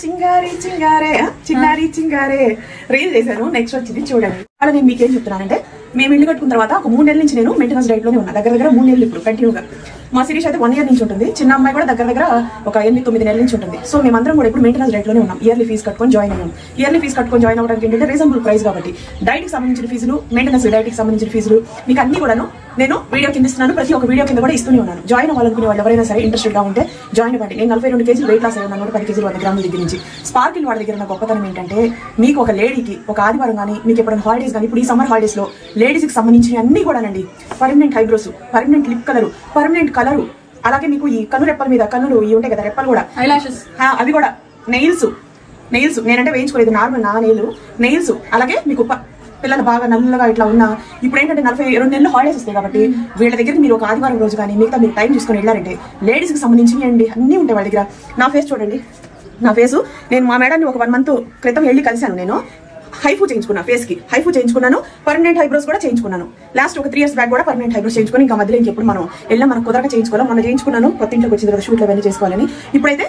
చింగారే చింగారే చిన్నారి చింగారే రీల్ చేశాను. నెక్స్ట్ వచ్చింది చూడండి. అలా నేను మీకేం చెప్తున్నానంటే, మేము ఇల్లు కట్టుకున్న తర్వాత ఒక 3 నెలల నుంచి నేను మెయింటెనెన్స్ డైట్ లోనే ఉన్నా. దగ్గర 3 నెలలు ఇప్పుడు కంటిన్యూగా. మా సిరీస్ అయితే 1 ఇయర్ నుంచి ఉంటుంది. చిన్న అమ్మాయి కూడా దగ్గర ఒక 8-9 నెలల నుంచి ఉంటుంది. సో మేమందరం కూడా ఇప్పుడు మెయింటెనెన్స్ డైట్ లోనే ఉన్నాం. ఇయర్లీ ఫీజు కట్టుకొని జాయిన్ అయ్యాం. ఇయర్లీ ఫీజు కట్టుకొని జాయిన్ అవ్వడానికి ఏంటంటే రీజనబుల్ ప్రైస్ కాబట్టి డైట్ కి సంబంధించిన ఫీజులు, మెయింటెనెన్స్ డైట్ కి సంబంధించిన ఫీజులు మీకు అన్ని కూడాను నేను వీడియో కింద ఇస్తున్నాను. ప్రతి ఒక్క వీడియో కింద కూడా ఇస్తూనే ఉన్నాను. జాయిన్ అవ్వాలనుకునే వాళ్ళు ఎవరైనా సరే ఇంట్రెస్టెడ్ గా ఉంటే జాయిన్ అవ్వండి. నేను 42 కేజీలు వెయిట్ లాస్ అయ్యాను. 110 కేజీలు 100 గ్రాముల దగ్గర నుంచి. స్పార్కిల్ వాడి దగ్గర నా గొప్పతనం ఏంటంటే, మీకు ఒక లేడీకి ఒక ఆదివారం కానీ, మీకు ఎప్పుడైనా హాలిడేస్ కానీ, ఇప్పుడు ఈ సమ్మర్ హాలిడేస్ లో లేడీస్ కి సంబంధించిన అన్ని కూడానండి, permanent eyebrows, permanent lip colour, permanent colour, అలాగే మీకు ఈ కన్ను రెప్పల మీద కన్నులు ఇవి ఉంటాయి కదా, రెప్పలు కూడా, ఐలాషెస్, అవి కూడా, నెయిల్స్ నేనంటే వేయించుకోలేదు, నార్మల్ నా నెయిల్స్, అలాగే మీకు పిల్లలు బాగా నల్లగా ఇట్లా ఉన్నా, ఇప్పుడు ఏంటంటే 42 నెలలు హాలిడేస్ వస్తాయి కాబట్టి వీళ్ళ దగ్గర మీరు ఒక ఆదివారం రోజు కానీ మిగతా మీరు టైం చూసుకొని వెళ్ళారంటే లేడీస్ కి సంబంధించినవి అండి అన్నీ ఉంటాయి వాళ్ళ దగ్గర. నా ఫేస్ చూడండి, నా ఫేసు నేను మా మేడాన్ని ఒక 1 మంత్ క్రితం వెళ్ళి కలిశాను. నేను హైఫూ చేయించుకున్నా, ఫేస్ కి హైఫూ చేయించుకున్నాను, పర్మనెంట్ ఐబ్రోస్ కూడా చేయించుకున్నాను. లాస్ట్ ఒక 3 years బ్యాక్ కూడా పర్మనెంట్ ఐబ్రోస్ చేయించుకొని ఇంకా మధ్యలో ఇంకెప్పుడు మనం వెళ్ళాం, మనకు కుదరక చేయించుకోవాలి. మొన్న చేయించుకున్నాను, కొత్త ఇంట్లోకి వచ్చిన తర్వాత షూట్లు అవన్నీ చేసుకోవాలని. ఇప్పుడైతే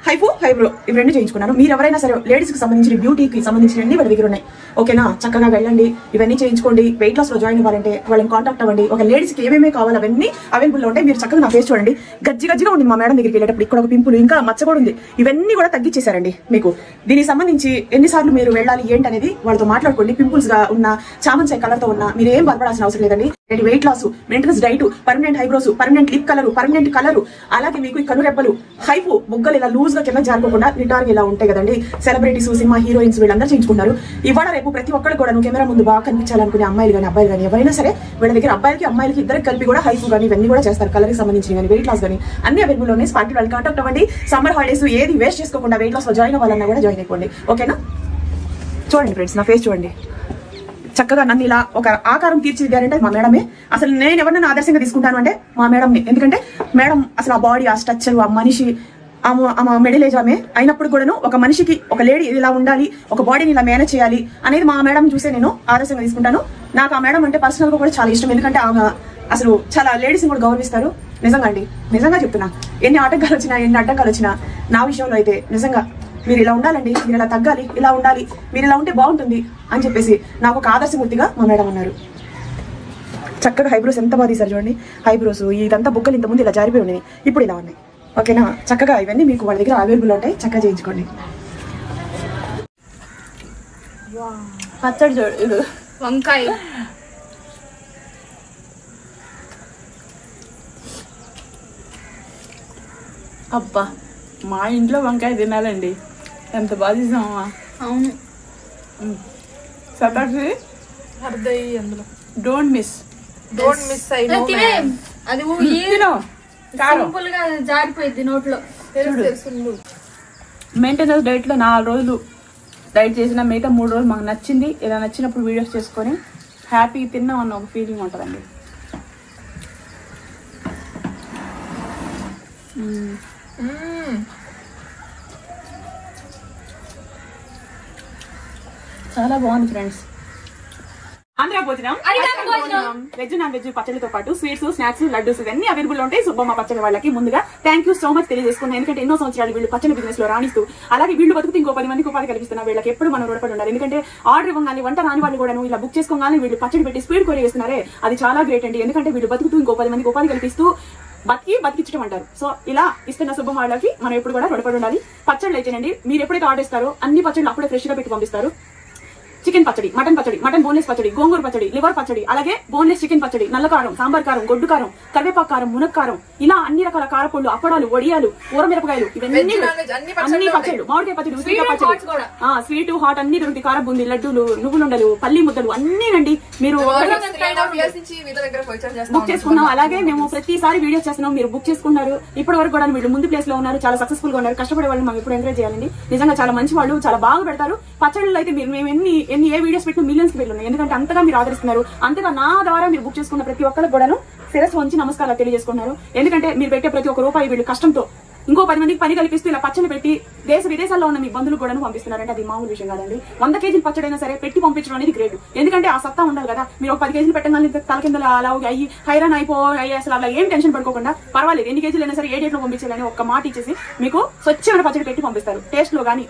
హైఫూ హైబ్రో ఇవి 2 చేయించుకున్నాను. మీరు ఎవరైనా సరే లేడీస్ కి సంబంధించిన బ్యూటీకి సంబంధించిన అన్ని వాళ్ళ దగ్గర ఉన్నాయి. ఓకేనా, చక్కగా వెళ్ళండి, ఇవన్నీ చేయించుకోండి. వెయిట్ లాస్ లో జాయిన్ అవ్వాలంటే వాళ్ళని కాంటాక్ట్ అవ్వండి. ఒక లేడీస్ కి ఏమేమి కావాలి అవన్నీ అవైలబుల్ లో ఉంటాయి. మీరు చక్కగా నా ఫేస్ చూడండి, గజ్జిగా ఉంది. మా మేడం దగ్గరికి వెళ్ళేటప్పుడు ఇక్కడ ఒక పింపుల్, ఇంకా మచ్చ కూడా ఉంది. ఇవన్నీ కూడా తగ్గించేశారండి మీకు. దీనికి సంబంధించి ఎన్నిసార్లు మీరు వెళ్ళాలి ఏంటి అనేది వాళ్ళతో మాట్లాడుకోండి. పింపుల్స్ గా ఉన్న, చామంతి కలర్ తో ఉన్న మీరు ఏం బాధపడాల్సిన అవసరం లేదండి. Weight loss, maintenance diet, permanent eyebrows, permanent lip colour, permanent colour, అలాగే మీకు ఈ కన్ను రెప్పలు, హైఫూ, బొగ్గలు ఇలా లూజ్ గా కింద జారుకోకుండా నిటారుగా ఇలా ఉంటాయి కదండి. సెలబ్రిటీస్, సినిమా హీరోయిన్స్ వీళ్ళందరూ చేయించుకుంటారు. ఇవాళ రేపు ప్రతి ఒక్కరు కూడా కెమెరా ముందు బాగా కనిపించాలనుకునే అమ్మాయిలు కానీ అబ్బాయిలు కానీ ఎవరైనా సరే వీళ్ళ దగ్గర అబ్బాయిలకి అమ్మాయిలకి ఇద్దరికి కలిపి కూడా హైఫూ కానీ ఇవన్నీ కూడా చేస్తారు. కలర్ కి సంబంధించిన కానీ వెయిట్ లాస్ కానీ అన్ని అవైలబుల్ ఉన్నాయి. స్పార్కిల్ వాళ్ళు కాంటాక్ట్ అవ్వండి. సమ్మర్ హాలిడేస్ ఏది వేస్ట్ చేసుకోకుండా వెయిట్ లాస్ లో జాయిన్ అవ్వాలన్నా కూడా జాయిన్ అయిపోండి. ఓకేనా, చూడండి ఫ్రెండ్స్, నా ఫేస్ చూడండి, చక్కగా నన్ను ఇలా ఒక ఆకారం తీర్చిదిద్దారంటే మా మేడమే. అసలు నేను ఎవరినైనా ఆదర్శంగా తీసుకుంటాను అంటే మా మేడంని. ఎందుకంటే మేడం అసలు ఆ బాడీ, ఆ స్ట్రక్చర్, ఆ మనిషి, ఆమె మిడిల్ ఏజ్ ఆమె అయినప్పుడు కూడాను ఒక మనిషికి, ఒక లేడీ ఇలా ఉండాలి, ఒక బాడీని ఇలా మేనేజ్ చేయాలి అనేది మా మేడం చూసే నేను ఆదర్శంగా తీసుకుంటాను. నాకు ఆ మేడం అంటే పర్సనల్ గా కూడా చాలా ఇష్టం. ఎందుకంటే ఆమె అసలు చాలా లేడీస్ని కూడా గౌరవిస్తారు. నిజంగా అండి, నిజంగా చెప్తున్నా, ఎన్ని ఆటంకాలు వచ్చినా, ఎన్ని అడ్డంకాలు వచ్చినా నా విషయంలో అయితే నిజంగా మీరు ఇలా ఉండాలండి, మీరు ఇలా తగ్గాలి, ఇలా ఉండాలి, మీరు ఇలా ఉంటే బాగుంటుంది అని చెప్పేసి నాకు ఒక ఆదర్శమూర్తిగా మా మేడం ఉన్నారు. చక్కగా హైబ్రోస్ ఎంత బాగా తీసారు చూడండి. హైబ్రోస్ ఇదంతా బుగ్గలు ఇంతకుముందు ఇలా జారిపోయి ఉన్నాయి, ఇప్పుడు ఇలా ఉన్నాయి. ఓకేనా, చక్కగా ఇవన్నీ మీకు వాళ్ళ దగ్గర అవైలబుల్ ఉంటాయి. చక్కగా చేయించుకోండి. పచ్చడి చూడు, వంకాయ, అబ్బా మా ఇంట్లో వంకాయ తినాలండి, ఎంత బాగా చేసామా. అవును, సతాక్షి అర్ధయ్యి అందులో డోంట్ మిస్ అది సింపుల్ గా జారిపోయింది నోట్లో. మెయింటెనెన్స్ డైట్ లో 4 రోజులు డైట్ చేసిన, మిగతా 3 రోజులు మాకు నచ్చింది. ఇలా నచ్చినప్పుడు వీడియోస్ చేసుకొని హ్యాపీగా తిన్నాం అన్న ఒక ఫీలింగ్ ఉంటుందండి. చాలా బాగుంది ఫ్రెండ్స్. ఆంధ్ర భోజనం, వెజ్ నాన్ వెజ్ పచ్చడితో పాటు స్వీట్స్, స్నాక్స్, లడ్డూస్ ఇవన్నీ అవైలబుల్ ఉంటాయి. సుబ్బమ్మ పచ్చడి వాళ్ళకి ముందుగా థ్యాంక్ యూ సో మచ్ తెలియజేసుకున్నాను. ఎందుకంటే ఎన్నో సంవత్సరాలు వీళ్ళు పచ్చడి బిజినెస్ లో రాణిస్తూ, అలాగే వీళ్ళు బతుకుతూ ఇంకో 10 మందికి ఉపాధి కల్పిస్తున్నారు. వీళ్ళకి ఎప్పుడు మనం రుణపడి ఉండాలి. ఎందుకంటే ఆర్డర్ ఇవ్వగానే వంట రాని వాళ్ళు కూడా ఇలా బుక్ చేసుకోగానే వీళ్ళు పచ్చడి పెట్టి స్పీడ్ కొరియర్ చేస్తున్నారే, అది చాలా గ్రేట్ అండి. ఎందుకంటే వీళ్ళు బతుకుతూ ఇంకో 10 మందికి ఉపాధి కల్పిస్తూ బతికించడం అంటారు. సో ఇలా ఇస్తున్న సుబ్బమ్మ వాళ్ళకి మనం ఎప్పుడు కూడా రుణపడి ఉండాలి. పచ్చళ్ళు అయితేనండి మీరు ఎప్పుడైతే ఆర్డర్ ఇస్తారో అన్ని పచ్చళ్ళు అప్పుడే ఫ్రెష్ గా పెట్టి పంపిస్తారు. చికెన్ పచ్చడి, మటన్ బోన్లెస్ పచ్చడి, గోంగూర పచ్చడి, లివర్ పచ్చడి, అలాగే బోన్లెస్ చికెన్ పచ్చడి, నల్ల కారం, సాంబార్ కారం, గొడ్డు కారం, కరివేపాకు కారం, మునక్కారం, ఇలా అన్ని రకాల కారపొళ్ళు, అప్పడాలు, వడియాలు, ఊరమిరపకాయలు, ఇవన్నీ అన్ని పచ్చళ్ళు, మామిడికాయ పచ్చడి, ఉసిరికాయ పచ్చడి, స్వీట్ హాట్ అన్ని దొరుకుతాయి. కార బూంది, లడ్డూలు, నువ్వులుండలు, పల్లి ముద్దలు అన్నినండి మీరు బుక్ చేసుకున్నాం. అలాగే మేము ప్రతిసారి వీడియోస్ చేస్తున్నాం, మీరు బుక్ చేసుకున్నారు. ఇప్పటి వరకు కూడా వీళ్ళు ముందు ప్లేస్ లో ఉన్నారు, చాలా సక్సెస్ఫుల్ గా ఉన్నారు. కష్టపడే వాళ్ళు మనం ఎప్పుడు ఎంకరేజ్ చేయాలండి. నిజంగా చాలా మంచి వాళ్ళు, చాలా బాగా పెడతారు పచ్చళ్ళు. అయితే మీరు మేము ఎన్ని ఏ వీడియోస్ పెట్టిన మిలియన్స్ కి వెళ్ళున్నాయి. ఎందుకంటే అంతగా మీరు ఆదరిస్తున్నారు. అంతగా నా ద్వారా మీరు బుక్ చేసుకున్న ప్రతి ఒక్కరికి కూడాను శిరస్సు వంచి నమస్కారాలు తెలియజేసుకున్నారు. ఎందుకంటే మీరు పెట్టే ప్రతి ఒక్క రూపాయి వీళ్ళు కష్టంతో ఇంకో 10 మందికి పని కల్పిస్తూ ఇలా పచ్చళ్ళు పెట్టి దేశ విదేశాల్లో ఉన్న మీ బంధువులు కూడా పంపిస్తున్నారంటే అది మామూలు విషయం కాదండి. 100 కేజీలు పచ్చడైనా సరే పెట్టి పంపించడం అనేది గ్రేట్. ఎందుకంటే ఆ సత్తా ఉండాలి కదా. మీరు ఒక 10 కేజీలు పెట్టగానే తల కింద అలా అయ్యి హైరాన్ అయిపోయి అసలు అలా ఏం టెన్షన్ పడుకోకుండా పర్వాలేదు ఎన్ని కేజీలు అయినా సరే ఏ డేట్ లో పంపించాలని ఒక్క మాట ఇచ్చేసి మీకు స్వచ్ఛమైన పచ్చడి పెట్టి పంపిస్తారు. టేస్ట్ లో గానీ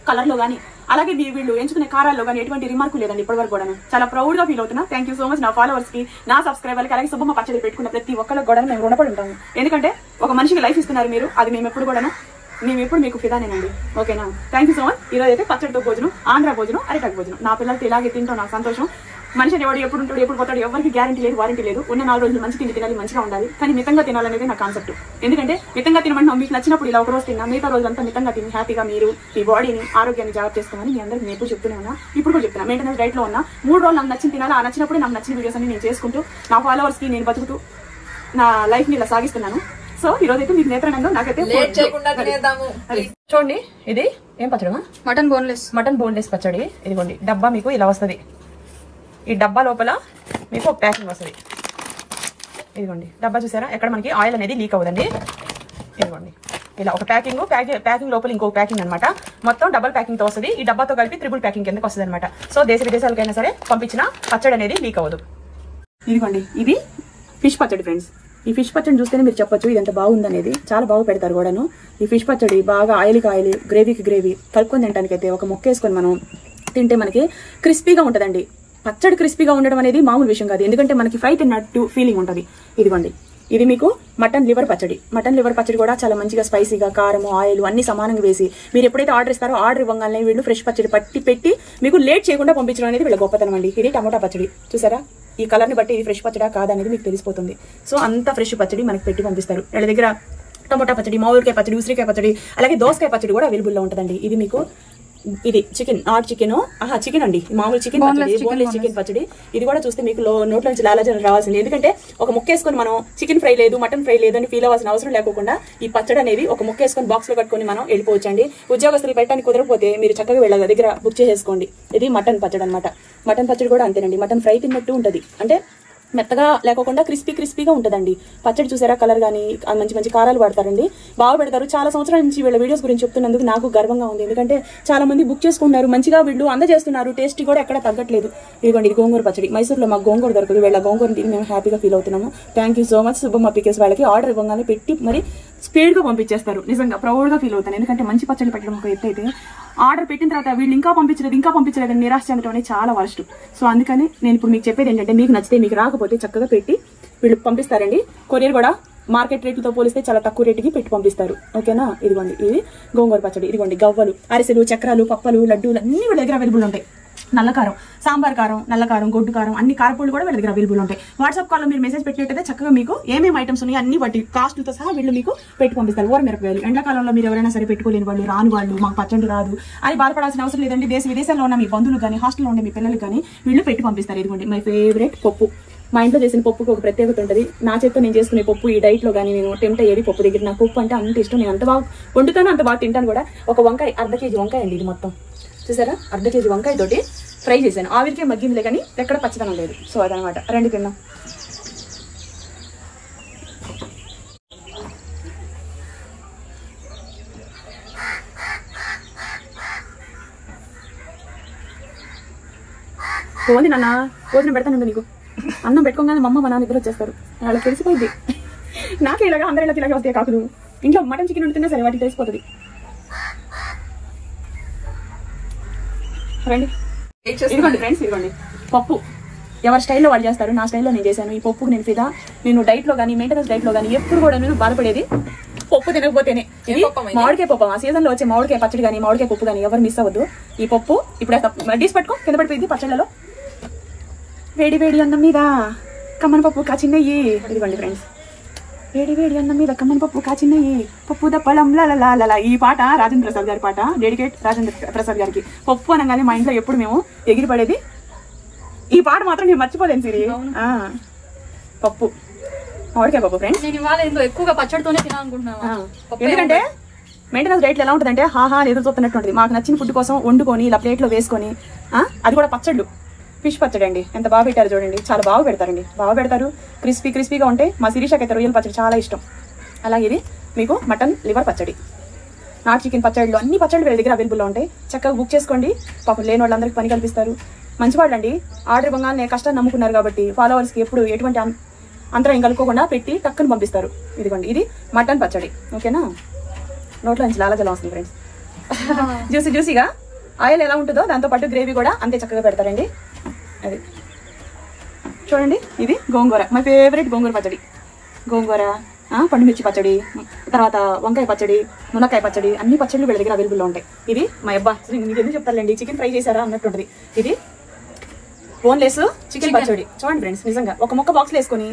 కలర్ లో గానీ అలాగే వీళ్ళు ఎంచుకునే కారాల్లో కానీ ఎటువంటి రిమార్కు లేదండి ఇప్పటివరకు కూడా. చాలా ప్రౌడ్ గా ఫీల్ అవుతున్నా. థ్యాంక్ యూ సో మచ్ నా ఫాలోవర్స్ కి, నా సబ్స్క్రైబర్లకి, అలాగే సుబ్బమ్మ పచ్చడి పెట్టుకున్న ప్రతి ఒక్కరికి కూడా మేము రుణపడి ఉంటాము. ఎందుకంటే ఒక మనిషికి లైఫ్ ఇస్తున్నారు మీరు, అది మేము ఎప్పుడు మీకు ఫిదానేనండి. ఓకేనా? Thank you so much. ఈ రోజు అయితే పచ్చడితో భోజనం, ఆంధ్ర భోజనం, అరిటాకు భోజనం. నా పిల్లలతో ఇలాగే తింటాం, నాకు సంతోషం. మనిషి ఎవడు ఎప్పుడు ఉంటాడు ఎప్పుడు పోతాడు ఎవరికి గ్యారంటీ లేదు, వారంటీ లేదు. ఉన్న 4 రోజులు మంచి తిండి తినాలి, మంచిగా ఉండాలి. కానీ మితంగా తినాలనేది నా కాన్సెప్ట్. ఎందుకంటే మితంగా తినమంటే మీకు నచ్చినప్పుడు ఇలా ఒక రోజు తిన్నా, మిగతా రోజులంతా మితంగా తిని హ్యాపీగా మీరు మీ బాడీని ఆరోగ్యాన్ని జాగ్రత్త చేసుకోమని మీ అందరికి నేను ఎప్పుడు చెప్తూనే ఉన్నా, ఇప్పుడు కూడా చెప్తున్నా. మెయింటెనెన్స్ డైట్ లో ఉన్నా 3 రోజులు నాకు నచ్చిన తినాలి. ఆ నచ్చినప్పుడు నాకు నచ్చిన వీడియోస్ అన్ని నేను చేసుకుంటూ నా ఫాలోవర్స్ కి నేను బతుకుతూ నా లైఫ్ ని ఇలా సాగిస్తున్నాను. సో ఈ రోజు అయితే మీకు నేత్రానందం నాకైతే చూడండి. ఇది ఏం పచ్చడి? మటన్ బోన్లెస్ పచ్చడి. ఇదిగోండి డబ్బా మీకు ఇలా వస్తుంది. ఈ డబ్బా లోపల మీకు ఒక ప్యాకింగ్ వస్తుంది. ఇదిగోండి డబ్బా చూసారా, ఎక్కడ మనకి ఆయిల్ అనేది లీక్ అవ్వదండి. ఇదిగోండి ఇలా ఒక ప్యాకింగ్ లోపల ఇంకొక ప్యాకింగ్ అనమాట. మొత్తం డబల్ ప్యాకింగ్ తో వస్తుంది. ఈ డబ్బాతో కలిపి 3 ప్యాకింగ్ కిందకి వస్తుంది అనమాట. సో దేశ విదేశాలకైనా సరే పంపించిన పచ్చడి అనేది లీక్ అవ్వదు. ఇదిగోండి ఇది ఫిష్ పచ్చడి ఫ్రెండ్స్. ఈ ఫిష్ పచ్చడి చూస్తేనే మీరు చెప్పొచ్చు ఇది ఎంత బాగుందనేది. చాలా బాగా పెడతారు కూడాను. ఈ ఫిష్ పచ్చడి బాగా ఆయిల్కి ఆయిల్, గ్రేవీకి గ్రేవీ కలుపుకొని తినడానికి అయితే ఒక ముక్క వేసుకొని మనం తింటే మనకి క్రిస్పీగా ఉంటుందండి. పచ్చడి క్రిస్పీగా ఉండడం అనేది మామూలు విషయం కాదు. ఎందుకంటే మనకి ఫ్రై తిన్నట్టు ఫీలింగ్ ఉంటుంది. ఇదిగోండి ఇది మీకు మటన్ లివర్ పచ్చడి. మటన్ లివర్ పచ్చడి కూడా చాలా మంచిగా స్పైసీగా కారం ఆయిల్ అన్ని సమానంగా వేసి మీరు ఎప్పుడైతే ఆర్డర్ ఇస్తారో ఆర్డర్ ఇవ్వగానే వీళ్ళు ఫ్రెష్ పచ్చడి పెట్టి మీకు లేట్ చేయకుండా పంపించడం అనేది వీళ్ళ గొప్పతనం అండి. ఇది టమోటా పచ్చడి చూసారా, ఈ కలర్ ని బట్టి ఇది ఫ్రెష్ పచ్చడా కాదనేది మీకు తెలిసిపోతుంది. సో అంత ఫ్రెష్ పచ్చడి మనకి పెట్టి పంపిస్తారు. వీళ్ళ దగ్గర టమోటా పచ్చడి, మామిడికాయ పచ్చడి, ఉసిరికాయ పచ్చడి, అలాగే దోసకాయ పచ్చడి కూడా అవైలబుల్ లో ఉంటుందండి. ఇది మీకు ఇది చికెన్ చికెన్ అండి, మామూలు చికెన్ పచ్చడి, బోన్లెస్ చికెన్ పచ్చడి. ఇది కూడా చూస్తే మీకు నోట్ల నుంచి లాలాజలం రావాల్సింది. ఎందుకంటే ఒక ముక్క వేసుకొని మనం చికెన్ ఫ్రై లేదు మటన్ ఫ్రై లేదు అని ఫీల్ అవ్వాల్సిన అవసరం లేకుండా ఈ పచ్చడి అనేది ఒక ముక్క వేసుకొని బాక్స్ లో కట్టుకొని మనం వెళ్ళిపోవచ్చండి. ఉద్యోగస్తులు పెట్టడానికి కుదరకపోతే మీరు చక్కగా వీళ్ళ దగ్గర బుక్ చేసేసుకోండి. ఇది మటన్ పచ్చడి అనమాట. మటన్ పచ్చడి కూడా అంతేనండి, మటన్ ఫ్రై తిన్నట్టు ఉంటది. అంటే మెత్తగా లేకుండా క్రిస్పీగా ఉంటుందండి. పచ్చడి చూసారా, కలర్ కానీ మంచి మంచి కారాలు వాడతారండి, బాగా పెడతారు. చాలా సంవత్సరాల నుంచి వీళ్ళ వీడియోస్ గురించి చెప్తున్నందుకు నాకు గర్వంగా ఉంది. ఎందుకంటే చాలా మంది బుక్ చేసుకున్నారు, మంచిగా వీళ్ళు అందజేస్తున్నారు. టేస్ట్ కూడా ఎక్కడ తగ్గట్లేదు. ఇదిగోండి ఇది గోంగూర పచ్చడి. మైసూర్లో మాకు గోంగూర దొరకదు, వీళ్ళ గోంగూర తిని మేము హ్యాపీగా ఫీల్ అవుతున్నాము. Thank you so much Subbamma pickles వాళ్ళకి. ఆర్డర్ ఇవ్వగానే పెట్టి మరి స్పీడ్ గా పంపించేస్తారు. నిజంగా ప్రౌడ్ గా ఫీల్ అవుతాను. ఎందుకంటే మంచి పచ్చడి పెట్టడం ఒక ఎత్తు అయితే ఆర్డర్ పెట్టిన తర్వాత వీళ్ళు ఇంకా పంపించలేదు అని నిరాశ చెందడం అనేది చాలా వర్స్ట్. సో అందుకని నేను ఇప్పుడు మీకు చెప్పేది ఏంటంటే మీకు నచ్చితే మీకు రాకపోతే చక్కగా పెట్టి వీళ్ళు పంపిస్తారండి. కొరియర్ కూడా మార్కెట్ రేట్లతో పోలిస్తే చాలా తక్కువ రేటుకి పెట్టి పంపిస్తారు. ఓకేనా? ఇదిగోండి ఇది గోంగూర పచ్చడి. ఇదిగోండి గవ్వలు, అరిసెలు, చక్రాలు, పప్పలు, లడ్డూలు అన్ని వీళ్ళ దగ్గర అవైలబుల్ ఉంటాయి. నల్ల కారం, సాంబార్ కారం, నల్ల కారం, గొడ్డు కారం, అన్ని కారపూళ్ళు కూడా వీళ్ళ దగ్గర అవైలబుల్ ఉంటాయి. వాట్సాప్ కాల్లో మీరు మెసేజ్ పెట్టినట్టయితే చక్కగా మీకు ఏమేమి ఐటమ్స్ ఉన్నాయి అన్ని వాటి కాస్ట్లతో సహా వీళ్ళు మీకు పెట్టి పంపిస్తారు. ఊరమిరపకాయలు ఎండాకాలంలో మీరు ఎవరైనా సరే పెట్టుకోలేని వాళ్ళు, రాని వాళ్ళు, మాకు పచ్చడి రాదు అని బాధపడాల్సిన అవసరం లేదండి. దేశ విదేశాల్లో ఉన్న మీ బంధువులు కానీ హాస్టల్లో ఉండే మీ పిల్లలు కానీ వీళ్ళు పెట్టి పంపిస్తారు. ఇదిగోండి మై ఫేవరెట్ పప్పు. మా ఇంట్లో చేసిన పప్పుకి ఒక ప్రత్యేకత ఉంటుంది. నా చేతితో నేను చేసుకునే పప్పు ఈ డైట్ లో కానీ నేను టెంప్ట్ అయ్యేది పప్పు దగ్గర. నాకు పప్పు అంటే అంత ఇష్టం, నేను అంత బాగా వండుతాను, అంత బాగా తింటాను కూడా. ఒక వంకాయ, 1/2 కేజీ వంకాయ అండి ఇది మొత్తం. చూసారా, 1/2 కేజీ వంకాయ తోటి ఫ్రై చేశాను. ఆవిరికే మగ్గిందిలే కానీ ఎక్కడ పచ్చదనం లేదు. సో అదనమాట. రండి తిన్నాం. పోంది నాన్న, భోజనం పెడతాను నీకు. అన్నం పెట్టుకోగానే మా అమ్మ మా నాన్న ఇద్దరు వచ్చేస్తారు. వాళ్ళకి తెలిసిపోయింది. నాకే ఇలాగా అందరిలోకి ఇలాగే వస్తాయి కాకులు. ఇంట్లో మటన్ చికెన్ వండుతున్నా సరే వాటికి తెలిసిపోతుంది. రండి. ఇదిగోండి ఫ్రెండ్స్, ఇదిగోండి పప్పు. ఎవరి స్టైల్లో వాళ్ళు చేస్తారు, నా స్టైల్లో నేను చేశాను. ఈ పప్పుకు నేను ఫిదా. నేను డైట్ లో కానీ మెయింటెనెన్స్ డైట్ లో కానీ ఎప్పుడు కూడా నేను బాధపడేది పప్పు తినకపోతేనే. ఇది మామిడికాయ పప్పు. ఆ సీజన్ లో వచ్చే మామిడికాయ పచ్చడి కానీ మామిడికాయ పప్పు కానీ ఎవరు మిస్ అవ్వద్దు. ఈ పప్పు ఇప్పుడు డీస్ పట్టుకో, కింద పడిపోయింది పచ్చళ్ళలో. వేడి వేడి అన్నం మీద కమ్మని పప్పు కాచిన్నయ్యి. ఇదిగోండి ఫ్రెండ్స్, వేడి వేడి అన్నం మీద కమ్మని పప్పు కాచిన్నయ్యి, పప్పు దప్పలం లాలా. ఈ పాట రాజేంద్ర ప్రసాద్ గారి పాట, డెడికేట్ రాజేంద్ర ప్రసాద్ గారికి. పప్పు అనగానే మా ఇంట్లో ఎప్పుడు మేము ఎగిరిపడేది ఈ పాట మాత్రం నేను మర్చిపోలేను సిరి. పప్పు, మామిడికాయ పప్పు ఫ్రెండ్స్. నేను ఇవాళ ఎక్కువగా పచ్చడితోనే తినాలనుకుంటున్నాను. ఎందుకంటే మెయింటెనెన్స్ డైట్ ఎలా ఉంటుందంటే హాహా ఎదురు చూస్తున్నట్టు ఉంటుంది. మాకు నచ్చిన ఫుడ్ కోసం వండుకొని ఇలా ప్లేట్లో వేసుకొని, అది కూడా పచ్చళ్ళు. ఫిష్ పచ్చడి అండి, ఎంత బాగా పెట్టారు చూడండి. చాలా బాగా పెడతారండి, బాగా పెడతారు. క్రిస్పీగా ఉంటాయి. మా శిరీషకి అయితే రొయ్యల పచ్చడి చాలా ఇష్టం. అలాగే ఇది మీకు మటన్ లివర్ పచ్చడి, నాట్ చికెన్ పచ్చడిలో అన్ని పచ్చళ్ళు వీళ్ళ దగ్గర అవైలబుల్లో ఉంటాయి. చక్కగా బుక్ చేసుకోండి. పాపం లేని వాళ్ళందరికీ పని కల్పిస్తారు. మంచివాళ్ళండి. ఆర్డర్ ఇవ్వగానే కష్టాన్ని నమ్ముకున్నారు కాబట్టి ఫాలోవర్స్కి ఎప్పుడు ఎటువంటి అంతరం కలుపుకోకుండా పెట్టి టక్కుని పంపిస్తారు. ఇదిగోండి, ఇది మటన్ పచ్చడి. ఓకేనా? నోట్లో నుంచి లాలజలం వస్తుంది ఫ్రెండ్స్. జ్యూసీగా ఆయిల్ ఎలా ఉంటుందో దాంతోపాటు గ్రేవీ కూడా అంతే చక్కగా పెడతారండి. అది చూడండి, ఇది గోంగూర, మై ఫేవరెట్ గోంగూర పచ్చడి. గోంగూర, పండుమిర్చి పచ్చడి, తర్వాత వంకాయ పచ్చడి, మునక్కాయ పచ్చడి, అన్ని పచ్చళ్ళు వీళ్ళ దగ్గర అవైలబుల్లో ఉంటాయి. ఇది మా అబ్బా మీకు ఎందుకు చెప్తారండి, చికెన్ ఫ్రై చేశారా అన్నట్టుంటది. ఇది బోన్లెస్ చికెన్ పచ్చడి. చూడండి ఫ్రెండ్స్, నిజంగా ఒక మొక్క బాక్స్లో వేసుకొని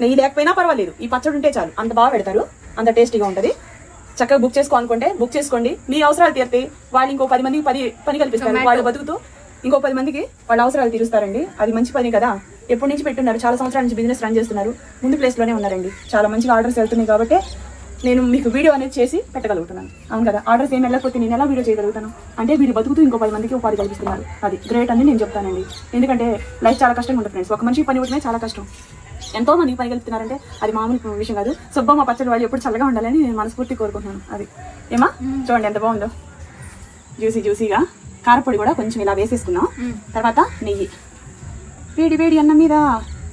నెయ్యి లేకపోయినా పర్వాలేదు, ఈ పచ్చడి ఉంటే చాలు. అంత బాగా పెడతారు, అంత టేస్టీగా ఉంటుంది. చక్కగా బుక్ చేసుకోవాలనుకుంటే బుక్ చేసుకోండి. మీ అవసరాలు తీరితే వాళ్ళు ఇంకో 10 మందికి పని కల్పిస్తారు. వాళ్ళు బతుకుతూ ఇంకో 10 మందికి వాళ్ళ అవసరాలు తీరుస్తారండి. అది మంచి పని కదా. ఎప్పటి నుంచి పెట్టున్నారు, చాలా సంవత్సరాల నుంచి బిజినెస్ రన్ చేస్తున్నారు. ముందు ప్లేస్లోనే ఉన్నారండి. చాలా మంచిగా ఆర్డర్స్ వెళ్తున్నాయి కాబట్టి నేను మీకు వీడియో అనేది చేసి పెట్టగలుగుతున్నాను. అవును కదా, ఆర్డర్స్ ఏం వెళ్ళకపోతే నేను ఎలా వీడియో చేయగలుగుతాను? అంటే వీళ్ళు బతుకుతూ ఇంకో 10 మందికి ఉపాధి కల్పిస్తున్నారు. అది గ్రేట్ అని నేను చెప్తానండి. ఎందుకంటే లైఫ్ చాలా కష్టంగా ఉంటుంది ఫ్రెండ్స్. ఒక మనిషికి పని ఇవ్వడమే చాలా కష్టం. ఎంతో మందికి పని కలుపుతున్నారంటే అది మామూలు విషయం కాదు. సుబ్బమ్మ పచ్చడి వాళ్ళు ఎప్పుడు చల్లగా ఉండాలని నేను మనస్ఫూర్తి కోరుకుంటున్నాను. అది ఏమా చూడండి ఎంత బాగుందో, జ్యూసీగా. కారపొడి కూడా కొంచెం ఇలా వేసేసుకున్నాం. తర్వాత నెయ్యి, వేడి వేడి అన్నం మీద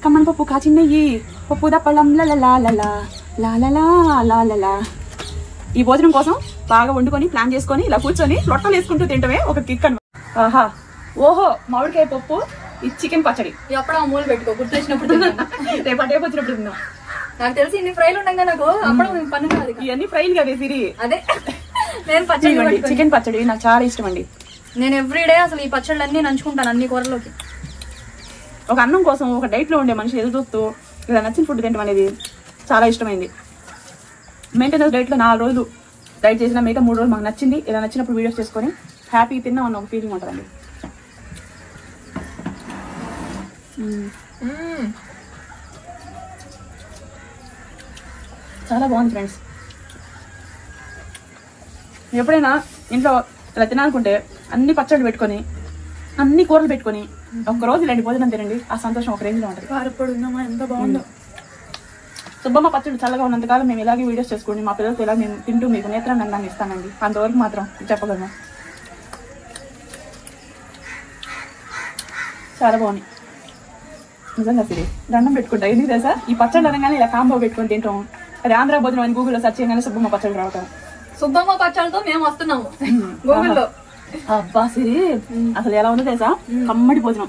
కమ్మన్ పప్పు, కాచిన నెయ్యి, పప్పు దప్పలం, లాలలా. ఈ భోజనం కోసం బాగా వండుకొని ప్లాన్ చేసుకొని ఇలా కూర్చొని లొట్టలు వేసుకుంటూ తింటమే ఒక కిక్ అని. ఆహా, ఓహో, మామిడికాయ పప్పు, ఈ చికెన్ పచ్చడి ఎప్పుడో మూలు పెట్టుకో, గుర్తొచ్చినప్పుడు రేపు వచ్చినప్పుడు తిందాం. నాకు తెలిసి ఇన్ని ఫ్రైలు ఉండగా నాకు అప్పుడు పని కాదు. ఇవన్నీ ఫ్రైలు కదా సిరి. అదే నేను పచ్చడి, చికెన్ పచ్చడి నాకు చాలా ఇష్టం అండి. నేను ఎవ్రీడే అసలు ఈ పచ్చళ్ళు అన్ని నంచుకుంటాను అన్ని కూరలోకి. ఒక అన్నం కోసం ఒక డైట్ లో ఉండే మనిషి ఎదురు చూస్తూ ఇలా నచ్చిన ఫుడ్ తినడం అనేది చాలా ఇష్టమైంది. మెయింటెనెన్స్ డైట్ లో 4 రోజులు డైట్ చేసిన, మిగతా 3 రోజులు మాకు నచ్చింది. ఇలా నచ్చినప్పుడు వీడియోస్ చేసుకొని హ్యాపీ తిన్నాం అన్న ఒక ఫీలింగ్ ఉంటుందండి. చాలా బాగుంది ఫ్రెండ్స్. ఎప్పుడైనా ఇంట్లో ఇలా తినాలనుకుంటే అన్ని పచ్చళ్ళు పెట్టుకొని అన్ని కూరలు పెట్టుకొని ఒక్కరోజు ఇలాంటి భోజనం తినండి. ఆ సంతోషం ఒక రేంజ్ లో ఉంటుంది. కారపొడి ఉందమ్మా, ఎంత బాగుందో. సుబ్బమ్మ పచ్చడి చల్లగా ఉన్నంతకాలం మేము ఇలాగే వీడియోస్ చేసుకోండి. మా పిల్లలతో ఇలా మేము తింటూ మీకు నేత్రానందాన్ని ఇస్తానండి. అంతవరకు మాత్రం చెప్పగలను. చాలా బాగున్నాయి నిజంగా. సిరి దండం పెట్టుకుంటా. ఎందుకు తెలుసా, ఈ పచ్చళ్ళు అనగానే ఇలా కాంబో పెట్టుకొని తింటాం. అది ఆంధ్ర భోజనం అని గూగుల్లో సెర్చ్ చేయగానే సుబ్బమ్మ పచ్చళ్ళు రావటం. సుబ్బమ్మ పచ్చళ్ళతో మేము వస్తున్నాము గూగుల్లో. అబ్బా సిరి, అసలు ఎలా ఉందో తెలుసా, కమ్మడి భోజనం.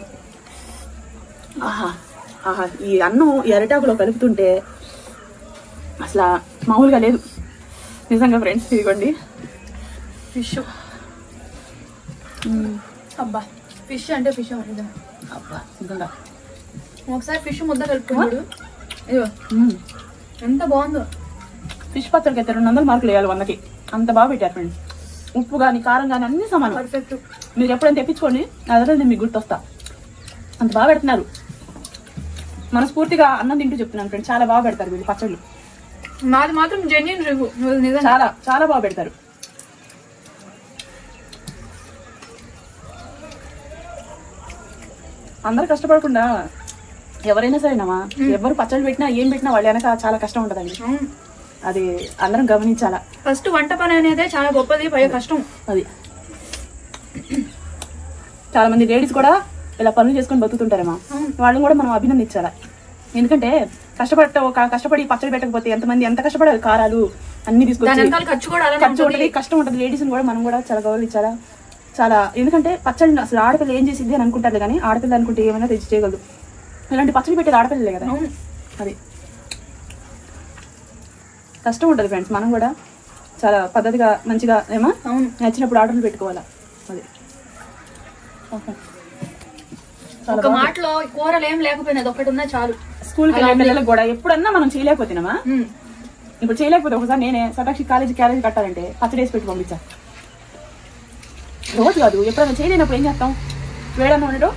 ఆహా, ఈ అన్నం ఈ అరిటాకులో కలుపుతుంటే అసలు మామూలుగా లేదు నిజంగా ఫ్రెండ్స్. ఇదిగోండి ఫిష్. అబ్బా, ఫిష్ అంటే ఫిష్ నిజంగా. అబ్బా నిజంగా ఒకసారి ఫిష్ ముద్ద కలుపుకున్నాడు. ఎంత బాగుందో. ఫిష్ పచ్చడికి అయితే 200 మార్కులు వేయాలి 100కి. అంత బాగా పెట్టారు ఫ్రెండ్స్. ఉప్పు కానీ కారం కానీ అన్ని సమానం. పర్ఫెక్ట్. మీరు ఎప్పుడైనా తెప్పించుకోండి, అదే నేను మీకు గుర్తొస్తా. అంత బాగా పెడుతున్నారు. మనస్ఫూర్తిగా అన్నం తింటూ చెప్తున్నాను ఫ్రెండ్స్. చాలా బాగా పెడతారు వీళ్ళు పచ్చళ్ళు. నాది మాత్రం జెన్యూన్ రివ్యూ. చాలా చాలా బాగా పెడతారు. అందరు కష్టపడకుండా ఎవరైనా సరేనమ్మా, ఎవరు పచ్చళ్ళు పెట్టినా ఏం పెట్టినా వాళ్ళు వెనక చాలా కష్టం ఉంటుందండి. అది అందరం గమనించాలా. ఫస్ట్ వంట పని అనేది చాలా గొప్పది, పైగా కష్టం. అది చాలా మంది లేడీస్ కూడా ఇలా పనులు చేసుకొని బతుకుతుంటారమ్మా. వాళ్ళని కూడా మనం అభినందించాలా. ఎందుకంటే కష్టపడి పచ్చడి పెట్టకపోతే ఎంతమంది ఎంత కష్టపడాలి. కారాలు అన్ని తీసుకొచ్చి ఖర్చు ఉంటుంది, కష్టం ఉంటుంది. లేడీస్ని కూడా మనం కూడా చాలా గౌరవించాలా. చాలా, ఎందుకంటే పచ్చళ్ళు అసలు ఆడపిల్ల ఏం చేసింది అని అనుకుంటారు కానీ ఆడపిల్ల అనుకుంటే ఏమైనా తెచ్చి చేయగలదు. ఇలాంటి పచ్చడి పెట్టేది ఆడపిల్లలే కదా. అది కష్టం ఉంటుంది ఫ్రెండ్స్. మనం కూడా చాలా పద్ధతిగా మంచిగా ఏమో నచ్చినప్పుడు ఆర్డర్లు పెట్టుకోవాలా. అది ఒక మాటలో కూరలు ఏం లేకపోయినా ఒకటి ఉన్నా చాలు. స్కూల్కి వెళ్ళే పిల్లలకు కూడా ఎప్పుడన్నా మనం చేయలేకపోతున్నామా. ఇప్పుడు చేయలేకపోతే ఒకసారి నేనే సటాక్షి క్యారేజ్ కట్టాలంటే పచ్చడి వేసి పెట్టి పంపించా. రోజు కాదు, ఎప్పుడైనా చేయలేనప్పుడు ఏం చేస్తాం, వేడన్నా ఉండటం.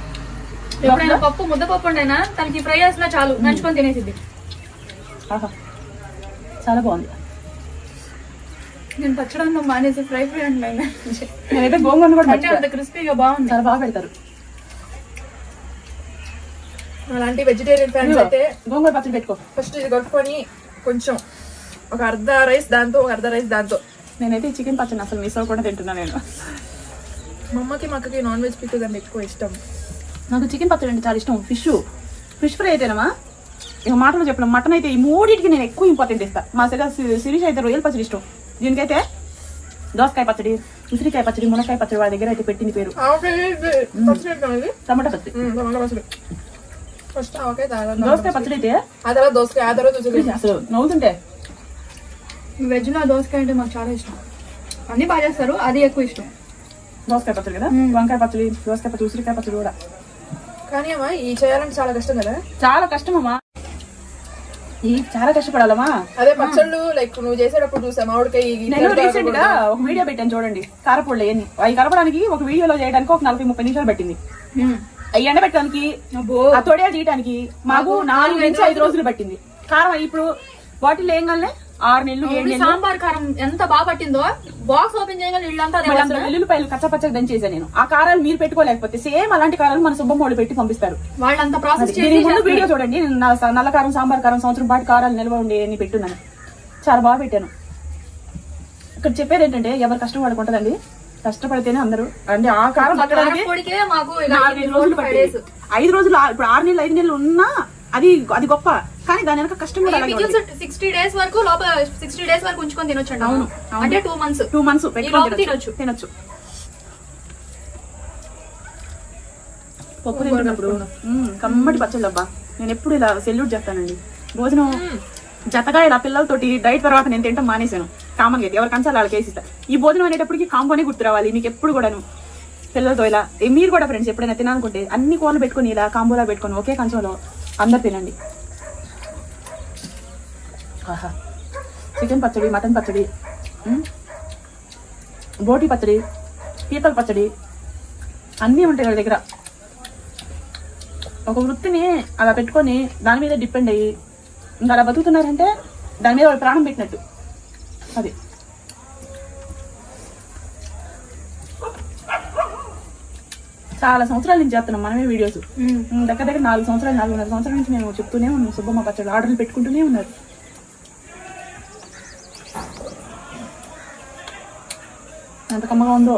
ఎప్పుడైనా పప్పు ముద్దపప్పు ఉండైనా తనకి ఫ్రై చేసినా చాలు, నంచుకొని తినేసిద్ది. ఆహా, చాలా బాగుంది. నేను పచ్చడి మానేసి ఫ్రై అంటే నేనైతే గోంగూర కూడా అంత క్రిస్పీగా బాగుంది. చాలా బాగా పెడతారు. అలాంటి వెజిటేరియన్ ఫ్రెండ్స్ అయితే గోంగూర పచ్చడి పెట్టుకో. ఫస్ట్ ఇది కట్టుకొని కొంచెం ఒక అర్ధ రైస్ దాంతో, ఒక అర్ధ రైస్ దాంతో. నేనైతే చికెన్ పచ్చడి అసలు మిస్ అవ్వకుండా తింటున్నా నేను. మా అమ్మకి మా అక్కకి నాన్ వెజ్ పిక్కులు అంటే ఎక్కువ ఇష్టం. నాకు చికెన్ పచ్చడి అంటే చాలా ఇష్టం. ఫిష్ ఫ్రై అయితేనమ్మా ఇక మాటలో చెప్పిన మటన్ అయితే ఈ మూడింటికి నేను ఎక్కువ ఇంపార్టెంట్ ఇస్తాను. మా శిరీష్ అయితే రొయ్యల పచ్చడి ఇష్టం. దీనికైతే దోసకాయ పచ్చడి, ఉసిరికాయ పచ్చడి, మునక్కాయ పచ్చడి వాళ్ళ దగ్గర అయితే పెట్టింది పేరు. టమాటా పచ్చడి. దోసకాయ పచ్చడి అయితే అసలు నవ్వుతుంటే. వెజ్ లో దోసకాయ అంటే మాకు చాలా ఇష్టం. అన్ని బాగా చేస్తారు, అది ఎక్కువ ఇష్టం. దోసకాయ పచ్చడి కదా, వంకాయ పచ్చడి, దోసకాయ పచ్చడి, ఉసిరికాయ పచ్చడి కూడా. కానీ అమ్మా ఈ చేయాలంటే చాలా కష్టం కదా. చాలా కష్టం అమ్మా, చాలా కష్టపడాలమ్మా. అదే పచ్చళ్ళు లైక్ నువ్వు చేసేటప్పుడు చూసా మామిడికాయ. నేను రీసెంట్ గా ఒక వీడియో పెట్టాను చూడండి, కారపొళ్ళు అయ్యి అవి కలపడానికి ఒక వీడియోలో చేయడానికి ఒక 40-30 నిమిషాలు పట్టింది. అవి ఎండబెట్టడానికి, ఆ తొడియా తీయడానికి మాకు 4 నుంచి 5 రోజులు పట్టింది. కారం ఇప్పుడు బాటిల్ వేయగానే 6 నెలలు 7 నెలలు. సాంబార్ కారం ఎంత బాగా పట్టిందో, బాక్స్ ఓపెన్ చేయగానే ఇళ్ళంతా వెల్లుల్లిపాయలు కచ్చపచ్చగా దంచేసా నేను. ఆ కారాలు మీరు పెట్టుకోలేకపోతే సేమ్ అలాంటి కారాలు మన సుబ్బమ్మోళ్ళు పెట్టి పంపిస్తారు. వాళ్ళంతా ప్రాసెస్ దీని ముందు వీడియో చూడండి, నేను నల్ల కారం, సాంబార్ కారం, సంవత్సరం పాటు కారాలు నిల్వ ఉండే అని పెట్టున్నాను. చాలా బాగా పెట్టాను. ఇక్కడ చెప్పేది ఏంటంటే ఎవరు కష్టం పడుకుంటదండి, కష్టపడితేనే అందరూ. అంటే ఆ కారం పట్టడానికి 4-5 రోజులు పట్టేది. 5 రోజులు ఇప్పుడు 6 నెలలు 5 నెలలు ఉన్నా అది గొప్ప. కానీ దాని వెనక కష్టం కూడా 60 డేస్ వరకు లోపల 60 డేస్ వరకు ఉంచుకొని తినొచ్చండి. అవును, అంటే 2 మంత్స్ తినొచ్చు. పప్పు తింటున్నప్పుడు కమ్మటి పచ్చళ్ళు అబ్బా. నేను ఎప్పుడు ఇలా సెల్యూట్ చేస్తానండి. భోజనం జతగా ఇలా పిల్లలతోటి డైట్ తర్వాత నేను తింటాం మానేశాను. కామన్ గా ఎవరి కంచాలు వాళ్ళకి వేసిస్తా. ఈ భోజనం అనేటప్పటికి కాంబోనే గుర్తు రావాలి మీకు ఎప్పుడు కూడాను. పిల్లలతో ఇలా మీరు కూడా ఫ్రెండ్స్ ఎప్పుడైనా తినాలనుకుంటే అన్ని కూరలు పెట్టుకుని ఇలా కాంబోలా పెట్టుకుని ఒకే కంచంలో అందరు తినండి. చికెన్ పచ్చడి, మటన్ పచ్చడి, బోటి పచ్చడి, పీతల పచ్చడి అన్నీ ఉంటాయి వాళ్ళ దగ్గర. ఒక వృత్తిని అలా పెట్టుకొని దాని మీద డిపెండ్ అయ్యి ఇంకా అలా బతుకుతున్నారంటే దాని మీద వాళ్ళు ప్రాణం పెట్టినట్టు. అది చాలా సంవత్సరాల నుంచి చేస్తున్నాం మనమే వీడియోస్. దగ్గర 4 సంవత్సరాలు 4.5 సంవత్సరాల నుంచి నేను చెప్తూనే ఉన్నాను. సుబ్బమ్మ పచ్చడి ఆర్డర్లు పెట్టుకుంటూనే ఉన్నారు. ఎంత కమ్మగా ఉందో.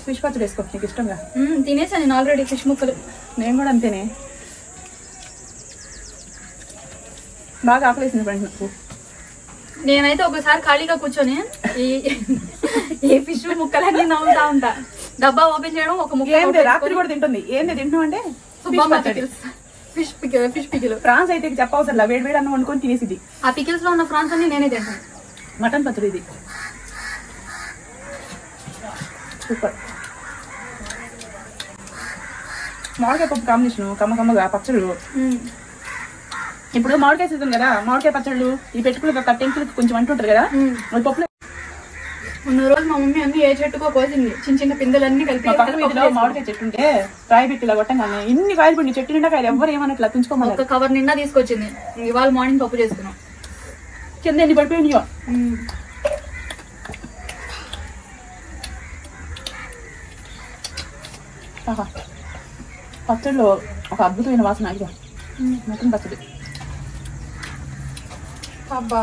ఫిష్ పచ్చడి వేసుకో నీకు ఇష్టంగా. తినేసాను నేను ఆల్రెడీ ఫిష్ ముక్కలు. నేను కూడా అంతేనే, బాగా ఆకలేసింది ఫ్రెండ్స్ నాకు. నేనైతే ఒకసారి ఖాళీగా కూర్చొని ఈ ఫిష్ ముక్కలన్నీ నవ్వుతా ఉంటా. డబ్బా ఓపెన్ చేయడం, ఒక ముక్క రాత్రి కూడా తింటుంది. ఏంది తింటున్నాం అంటే ఫిష్ పికిల్. ఫ్రాన్స్ అయితే చెప్పవసరం, వేడి వేడి అన్నం వండుకొని తినేసిది. ఆ పికిల్స్ లో ఉన్న ఫ్రాన్స్ అన్ని నేనే తింటాను. మటన్ పచ్చడి ఇది సూపర్. మామిడికాయ పప్పు కాంబినేషన్ కమ్మగా పచ్చళ్ళు. ఇప్పుడు మామిడికాయ సీజన్ కదా, మామిడికాయ పచ్చళ్ళు ఈ పెట్టుకుని టెంకులకి కొంచెం అంటుంటారు కదా, పప్పులో ఉన్న రోజు మా మమ్మీ అన్ని ఏ చెట్టుకో కోసింది. చిన్న పిందెలన్నీ కలిపి మామిడికాయ చెట్టు ఉంటే రాయి పెట్టి ఇలా కొట్టంగానే ఇన్ని కాయలు పడి చెట్టు నిండా కాయలు ఎవరు ఏమన్నట్లు తుంచుకోమని ఒక కవర్ నిండా తీసుకొచ్చింది. ఇవాళ మార్నింగ్ పప్పు చేసుకున్నాం. కింద ఎన్ని పడిపోయినాయో. పచ్చడిలో ఒక అద్భుతమైన వాసన. ఇక మటన్ పచ్చడి అబ్బా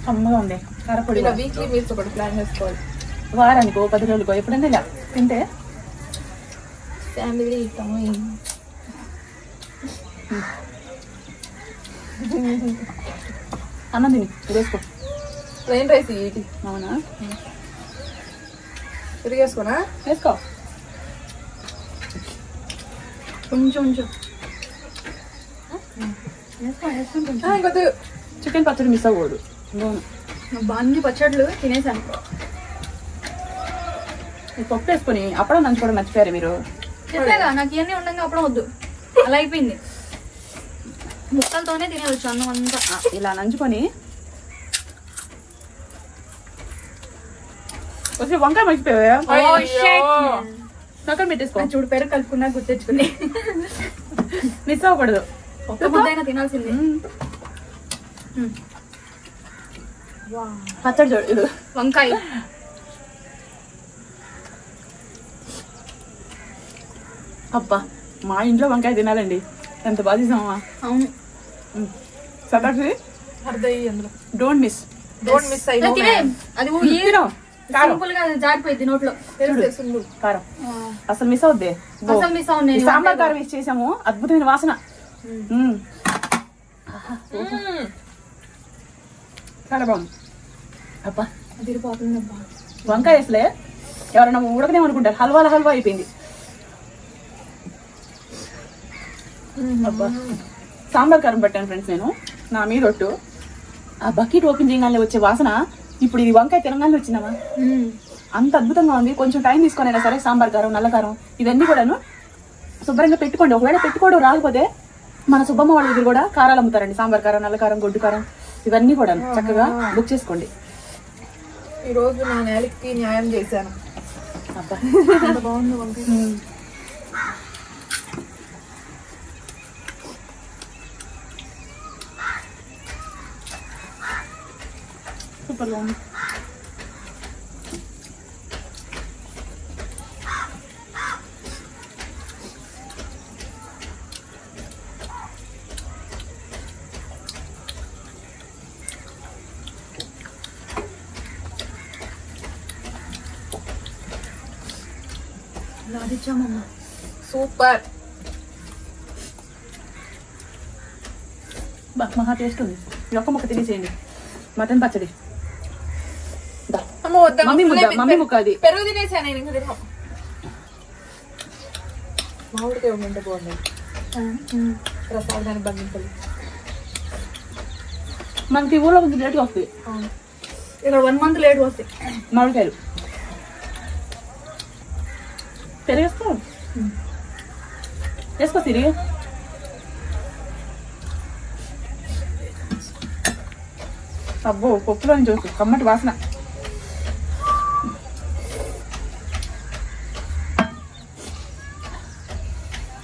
అమ్మగా ఉంది. కారపొడి వీక్లీ మీల్స్ ఒకటి ప్లాన్ చేసుకోవాలి. వారానికో 10 రోజులకో ఎప్పుడైనా ఇలా తింటే ఫ్యామిలీ అన్నం తిని వేసుకో. ప్లెయిన్ రైస్ ఇది. అవునా, తిరిగేసుకోనా? వేసుకో కొంచెం చికెన్ పచ్చడి మిస్ అవ్వకూడదు. అన్ని పచ్చళ్ళు తినేసాను. పప్పు వేసుకుని అప్పుడే నంచుకోవడం మర్చిపోయారు మీరు. చెప్పాగా నాకు ఇవన్నీ ఉండగా అప్పుడు వద్దు, అలా అయిపోయింది. ముక్కలతోనే తినేవచ్చు అన్నం అంతా. ఇలా నంచుకొని వంకాయ మర్చిపోయా, పక్కన పెట్టేసుకో. చూడు పెరుగు కలుపుకున్నా గుర్తెచ్చుకుని. మిస్ అవ్వకూడదు. ఒక్క ముద్దైనా తినాల్సింది. పచ్చడి చూడు ఇది వంకాయ. అబ్బా మా ఇంట్లో వంకాయ తినాలండి, ఎంత బాగా చేసామా. అవును. సతాక్షి అర్థయ్యి అందులో డోంట్ మిస్. ఇలా తినే. అది సింపుల్ గా జారిపోయింది నోట్లో. తెలుసు కారం అసలు మిస్ అవుద్ది. అసలు మిస్ అవును. ఈ సాంబార్ కారం వేసి చేసాము, అద్భుతమైన వాసన. చాలా బాగుంది. అబ్బా తిరిగిపోతుందబ్బా. వంకాయ వేసలే ఎవరైనా ఉడకనేమనుకుంటారు, హల్వా అయిపోయింది. అబ్బా సాంబార్ కారం పెట్టాను ఫ్రెండ్స్ నేను నా మీద ఒట్టు. ఆ బకెట్ ఓపెన్ చేయగానే వచ్చే వాసన ఇప్పుడు ఇది వంకాయ తినగానే వచ్చిందమ్మా. అంత అద్భుతంగా ఉంది. కొంచెం టైం తీసుకునైనా సరే సాంబార్ కారం, నల్ల కారం ఇవన్నీ కూడాను శుభ్రంగా పెట్టుకోండి. ఒకవేళ పెట్టుకోవడం రాకపోతే మన సుబ్బమ్మ వాళ్ళ దగ్గర కూడా కారాలు అమ్ముతారండి. సాంబార్ కారం, నల్ల కారం, గొడ్డు కారం ఇవన్నీ కూడా చక్కగా బుక్ చేసుకోండి. ఈ రోజు నా నేలకి న్యాయం చేశాను. అబ్బా బాగుంది వంకాయ. సూపర్ బాగుంది. రాదిచ్చామమ్మా. సూపర్. మహా టేస్ట్ ఉంది. ఒక్క ముక్క తినేసేయండి. మటన్ పచ్చడి అమ్మ వద్దా, మమ్మీ ముక్క అది. పెరుగు తినేసా నేను. ఇంకా తిన్నా. మామిడికాయ ఉంటే బాగుంది. ప్రసాదానికి బంధించాలి. మనకి ఊళ్ళో కొంచెం లేట్గా వస్తుంది ఇక్కడ 1 month లేట్ వస్తాయి మామిడికాయలు. పెరిగేసుకో వేసుకో తిరిగి. అబ్బో పప్పులో చూసు కమ్మటి వాసన.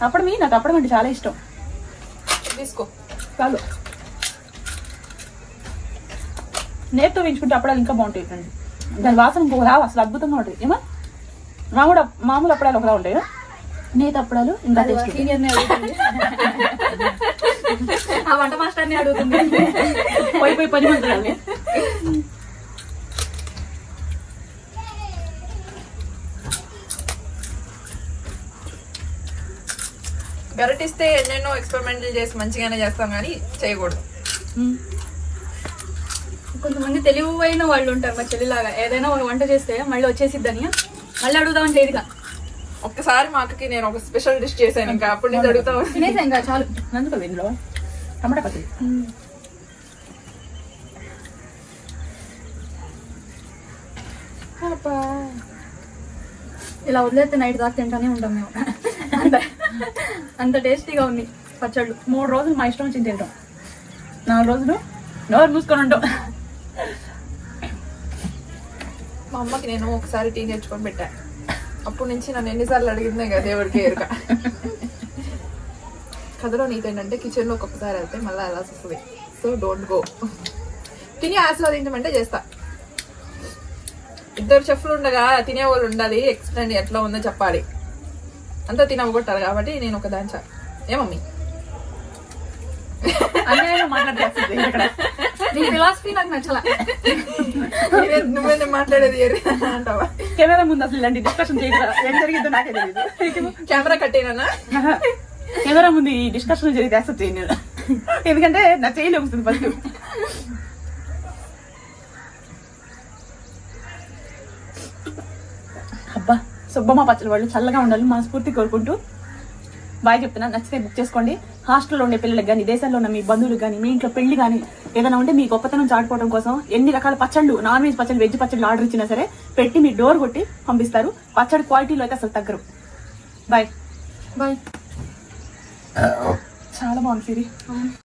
అప్పడమి నాకు అప్పడం అంటే చాలా ఇష్టం. తీసుకో చాలు. నేతితో వేయించుకుంటే అప్పడాలు ఇంకా బాగుంటాయి ఫ్రెండ్. దాని వాసన ఇంకొక రావు, అసలు అద్భుతంగా ఉంటుంది. ఏమో మామూలు అప్పడాలు ఒకలా ఉంటాయి, నేతి అప్పడాలు ఇంకా టేస్ట్. సీనియర్ని అడుగుతుంది, ఆ వంట మాస్టర్ని అడుగుతుంది. పోయి 10 మంది గరటిస్తే ఎన్నెన్నో ఎక్స్పెరిమెంట్లు చేసి మంచిగానే చేస్తాం కానీ చేయకూడదు. కొంతమంది తెలివైన వాళ్ళు ఉంటారు, మా చెల్లిలాగా. ఏదైనా ఒక వంట చేస్తే మళ్ళీ వచ్చేసిద్దని మళ్ళీ అడుగుదామని చేయదుగా. ఒక్కసారి మా అక్కకి నేను ఒక స్పెషల్ డిష్ చేశాను, ఇంకా అప్పటి నుంచి అడుగుతాం. తినేసా ఇంకా చాలు. అందుకో ఇందులో టమాటా పచ్చడి. ఇలా వదిలేస్తే నైట్ దాకా తింటానే ఉంటాం మేము. అంత టేస్టీగా ఉంది పచ్చళ్ళు. 3 రోజులు మా ఇష్టం వచ్చింది తింటాం, 4 రోజులు నోరు మూసుకొని ఉంటాం. మా అమ్మకి నేను ఒకసారి టీ నేర్చుకొని పెట్టాను. అప్పటి నుంచి నన్ను ఎన్నిసార్లు అడిగిందే కదా దేవుడికి ఎరుక. కథలో నీతి ఏంటంటే కిచెన్ లో ఒక్కొక్కసారి వెళ్తే మళ్ళీ అలా వస్తుంది. So don't go. తిని ఆస్వాదించమంటే చేస్తా. 2 చెఫ్లు ఉండగా తినేవాళ్ళు ఉండాలి, ఎక్స్ప్లెయిన్ ఎట్లా ఉందో చెప్పాలి, అంతా తినవగొట్టాలి. కాబట్టి నేను ఒక దాంచా. ఏమమ్మీ నీ ఫిలాసఫీ నాకు నచ్చలా. నువ్వేనే మాట్లాడేది అంటావా? కెమెరా ముందు అసలు ఇలాంటి డిస్కషన్ చేయరా, ఏం జరిగిందో నాకే తెలియదు. కెమెరా కట్టేనా? కెమెరా ముందు ఈ డిస్కషన్ జరిగితే యాక్సెప్ట్ చేయను, ఎందుకంటే నా చేయలే వస్తుంది ఫస్ట్. అబ్బా సుబ్బమ్మ పచ్చడి వాళ్ళు చల్లగా ఉండాలి మనస్ఫూర్తి కోరుకుంటూ బాయ్ చెప్తున్నా. నచ్చితే బుక్ చేసుకోండి. హాస్టల్లో ఉండే పిల్లలకు కానీ, దేశాల్లో ఉన్న మీ బంధువులకు కానీ, మీ ఇంట్లో పెళ్లి కానీ ఏదైనా ఉంటే మీ గొప్పతనం చాటుకోవడం కోసం ఎన్ని రకాల పచ్చళ్ళు, నాన్ వెజ్ పచ్చళ్ళు, వెజ్ పచ్చళ్ళు ఆర్డర్ ఇచ్చినా సరే పెట్టి మీ డోర్ కొట్టి పంపిస్తారు. పచ్చడి క్వాలిటీలో అయితే అసలు తగ్గరు. Bye bye. చాలా బాగుంది సిరి.